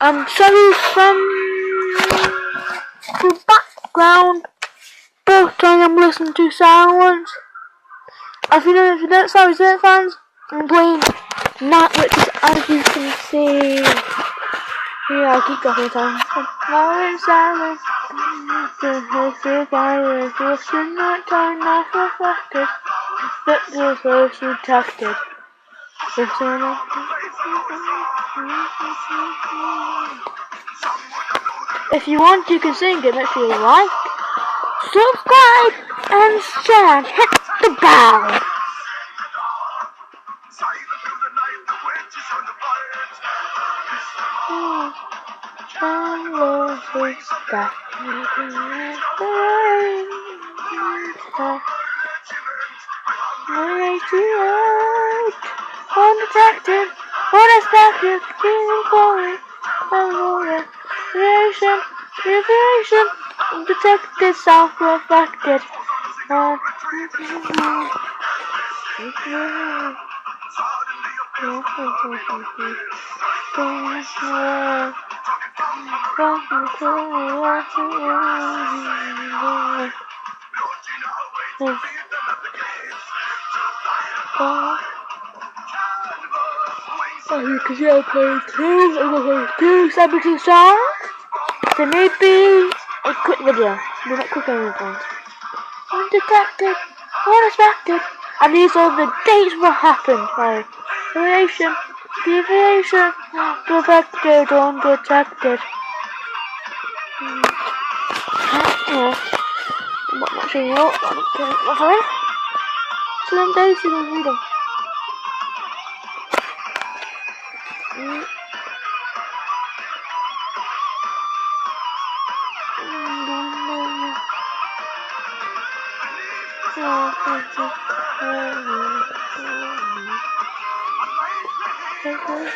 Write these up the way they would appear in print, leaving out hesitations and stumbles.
Sorry from the background, but I am listening to sounds. If you don't, sorry, fans, I'm playing Night Witches, as you can see. Yeah, I keep dropping time. Now in silence, the fire, just in night time, not reflected, but the first detected. If you want, you can sing it. Make sure you like, subscribe, and share, and hit the bell. Undetected, unexpected, feeling glory, creation, undetected, self-reflected. Because I played two sabaton songs, so maybe a quick video, not quick anything. Undetected, unexpected, and these are the dates what happened. Like creation, deviation, perfected, undetected. I'm not sure you know what I'm doing. My phone. So them dates you can read them.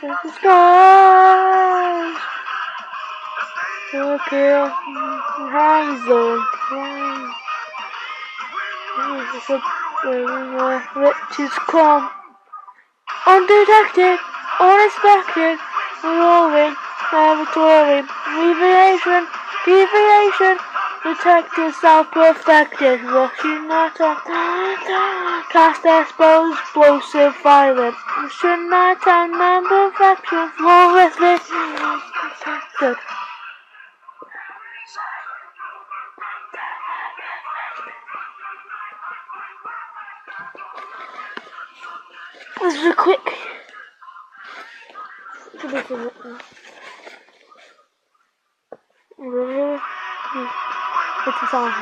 The skies, okay, horizon, riches come, undetected, unexpected, rolling, laboratory, deviation, detected, self-perfected, rushing matter, cast explosive violence, rushing matter, and perfection, flawlessly detected. This is a quick. It's a song.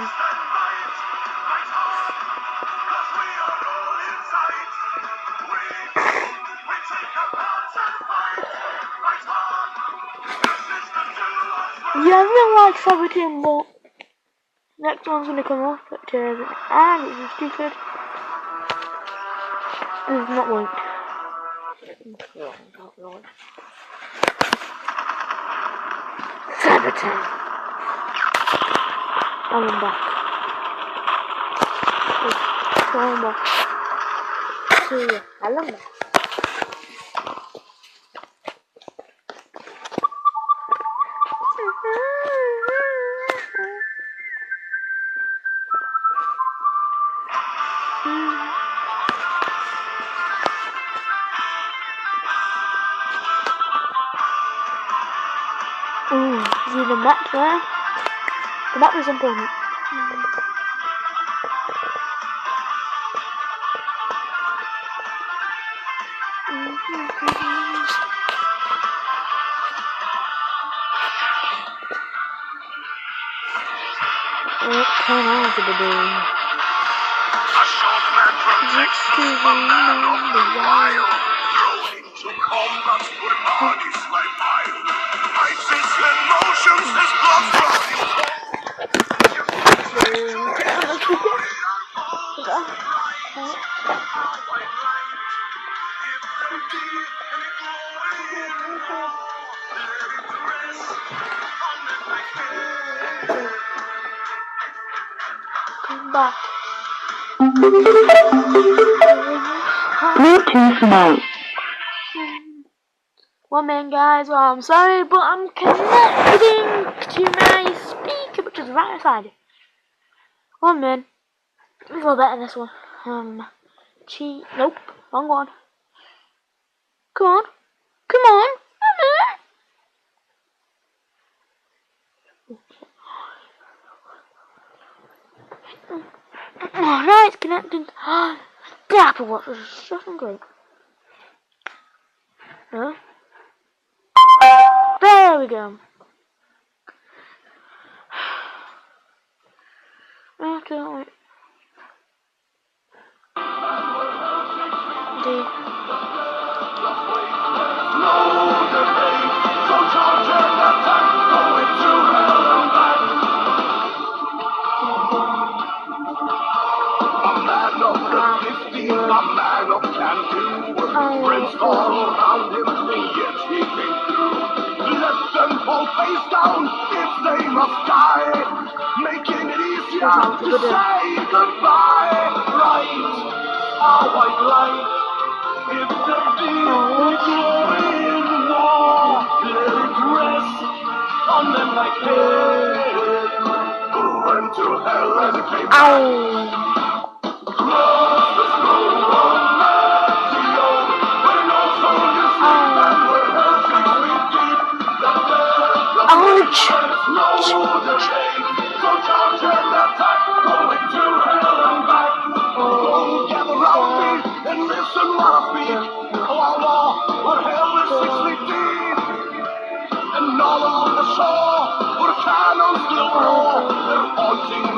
Yeah, I really like sabaton, but next one's gonna come off at and it's just stupid. It's not linked. Sabaton. I'm back. I'm back. See ya. I love that. See the map there? The map is important. Turn on to the day. A short man from Texas, a man of the wild, thrown into combat with bodies like fire. Fights his emotions, his blood running. Come back. Bluetooth mode. One minute, guys. Well, I'm sorry, but I'm connecting to my speaker, which is right outside. 1 minute. Let me go better than this one. Nope. Wrong one. Come on. Come on. Oh, now it's connecting. The Apple Watch is something great. Huh? There we go. Okay, wait. Friends all around him, yet he came through. Let them fall face down if they must die, making it easier to say goodbye. Right, our white light, if they did in war, let it rest on them like hell. Who went to hell and came back.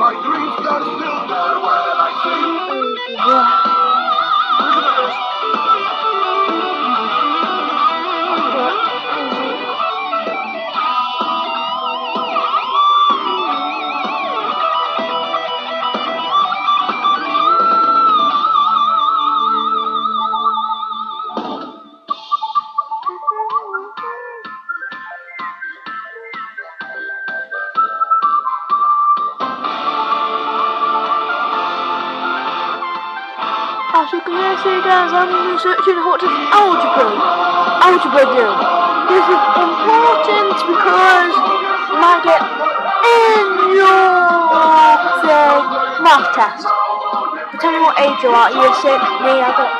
My dreams are still there when I sleep. As you can see, guys, I'm researching what does algebra do. This is important because you might get in your math test. Tell me what age you are. Year 6. Me, I got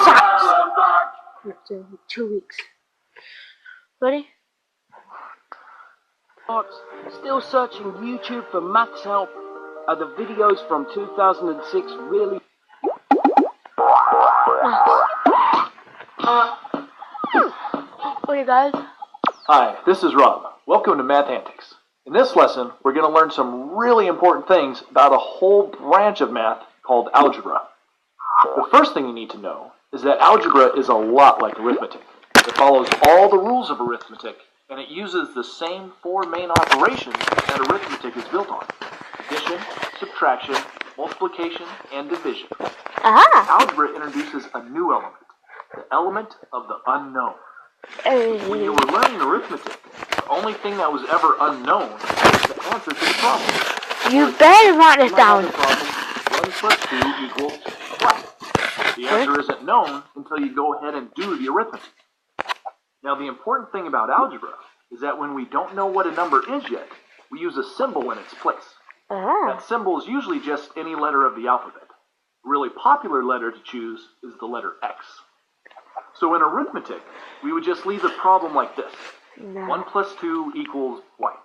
SATs. 2 weeks. Ready? Still searching YouTube for maths help? Are the videos from 2006 really? Okay, guys. Hi, this is Rob. Welcome to Math Antics. In this lesson, we're going to learn some really important things about a whole branch of math called algebra. The first thing you need to know is that algebra is a lot like arithmetic. It follows all the rules of arithmetic, and it uses the same 4 main operations that arithmetic is built on: addition, subtraction, multiplication, and division. Algebra introduces a new element, the element of the unknown. When you were learning arithmetic, the only thing that was ever unknown was the answer to the problem. You better write this down. The problem, 1 plus 2 equals what? The answer isn't known until you go ahead and do the arithmetic. Now, the important thing about algebra is that when we don't know what a number is yet, we use a symbol in its place. That symbol is usually just any letter of the alphabet. A really popular letter to choose is the letter X. So in arithmetic, we would just leave the problem like this. 1 plus 2 equals blank.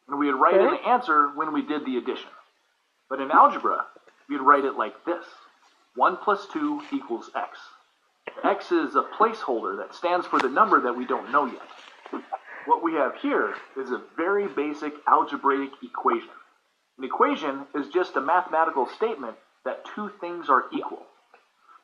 And we would write in the answer when we did the addition. But in algebra, we'd write it like this. 1 plus 2 equals X. X is a placeholder that stands for the number that we don't know yet. What we have here is a very basic algebraic equation. An equation is just a mathematical statement that 2 things are equal.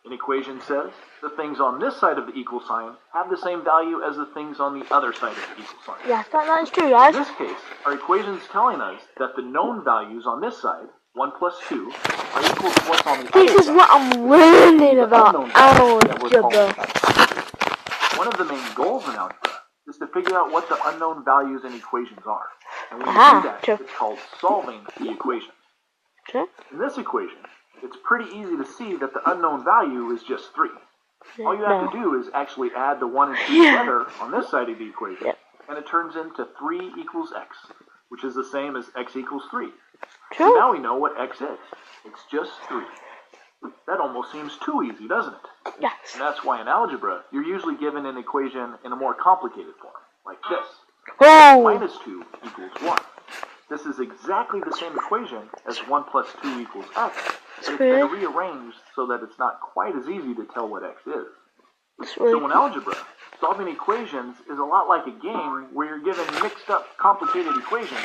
An equation says the things on this side of the equal sign have the same value as the things on the other side of the equal sign. Yes, that is true, guys. In this case, our equation is telling us that the known values on this side, 1 plus 2, are equal to what's on the other side. This is what I'm learning about algebra. One of the main goals in algebra is to figure out what the unknown values in equations are. And when you do that, it's called solving the equation. In this equation, it's pretty easy to see that the unknown value is just 3. All you have to do is actually add the 1 and 2 Yeah. together on this side of the equation, Yep. and it turns into 3 equals x, which is the same as x equals 3. So True. now we know what x is. It's just 3. That almost seems too easy, doesn't it? Yes. And that's why in algebra, you're usually given an equation in a more complicated form, like this. Oh. Minus 2 equals 1. This is exactly the same equation as 1 plus 2 equals x, but it's been rearranged so that it's not quite as easy to tell what x is. So in algebra, solving equations is a lot like a game where you're given mixed up, complicated equations,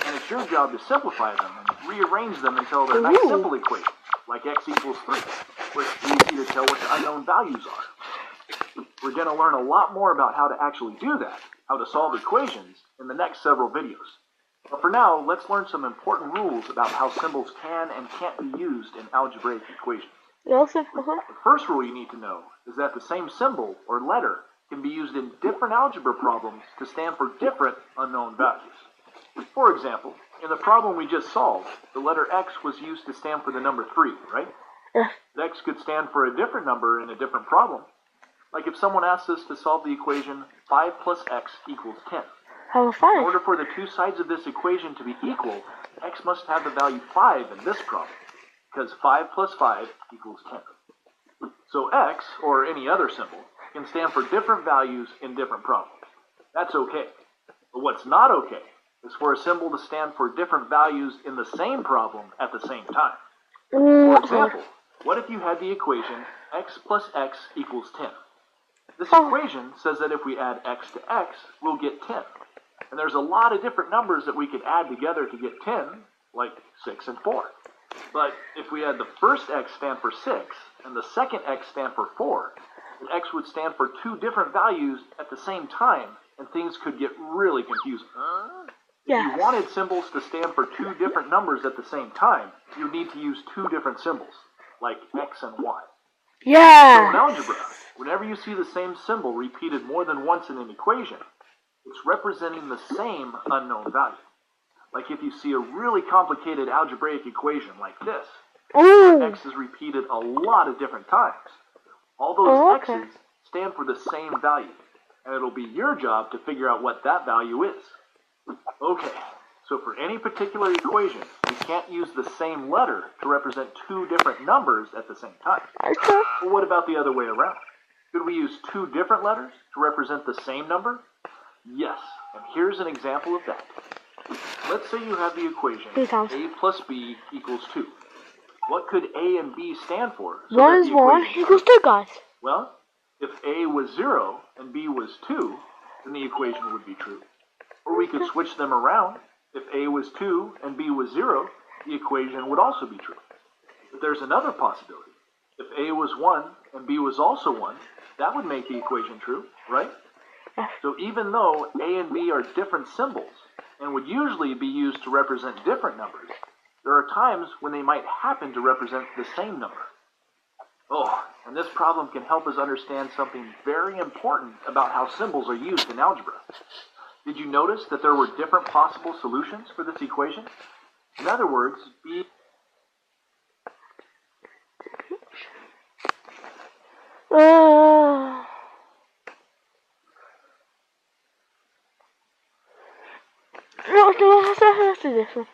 and it's your job to simplify them and rearrange them until they're nice simple equations, like x equals 3, where it's easy to tell what the unknown values are. We're going to learn a lot more about how to actually do that, how to solve equations, in the next several videos. But for now, let's learn some important rules about how symbols can and can't be used in algebraic equations. Also, The first rule you need to know is that the same symbol or letter can be used in different algebra problems to stand for different unknown values. For example, in the problem we just solved, the letter x was used to stand for the number 3, right? Yeah. X could stand for a different number in a different problem. Like if someone asks us to solve the equation 5 plus x equals 10. How In 5? order for the two sides of this equation to be equal, x must have the value 5 in this problem, because 5 plus 5 equals 10. So x, or any other symbol, can stand for different values in different problems. That's okay. But what's not okay is for a symbol to stand for different values in the same problem at the same time. For example, what if you had the equation x plus x equals 10? This equation says that if we add x to x, we'll get 10. And there's a lot of different numbers that we could add together to get 10, like 6 and 4. But if we had the first x stand for 6 and the second x stand for 4, then x would stand for two different values at the same time, and things could get really confusing. If you wanted symbols to stand for two different numbers at the same time, you'd need to use two different symbols, like x and y. So in Yeah. algebra, whenever you see the same symbol repeated more than once in an equation, it's representing the same unknown value. Like if you see a really complicated algebraic equation like this, where x is repeated a lot of different times, all those x's stand for the same value, and it'll be your job to figure out what that value is. Okay, so for any particular equation, we can't use the same letter to represent two different numbers at the same time. Okay. But what about the other way around? Could we use two different letters to represent the same number? Yes, and here's an example of that. Let's say you have the equation a plus b equals 2. What could a and b stand for? So 1 that is the 1 equation equals 2, guys. Well, if a was 0 and b was 2, then the equation would be true. Or we could switch them around. If a was 2 and b was 0, the equation would also be true. But there's another possibility. If a was 1 and b was also 1, that would make the equation true, right? So even though a and b are different symbols and would usually be used to represent different numbers, there are times when they might happen to represent the same number. Oh, and this problem can help us understand something very important about how symbols are used in algebra. Did you notice that there were different possible solutions for this equation? In other words, b... No, let's do this one.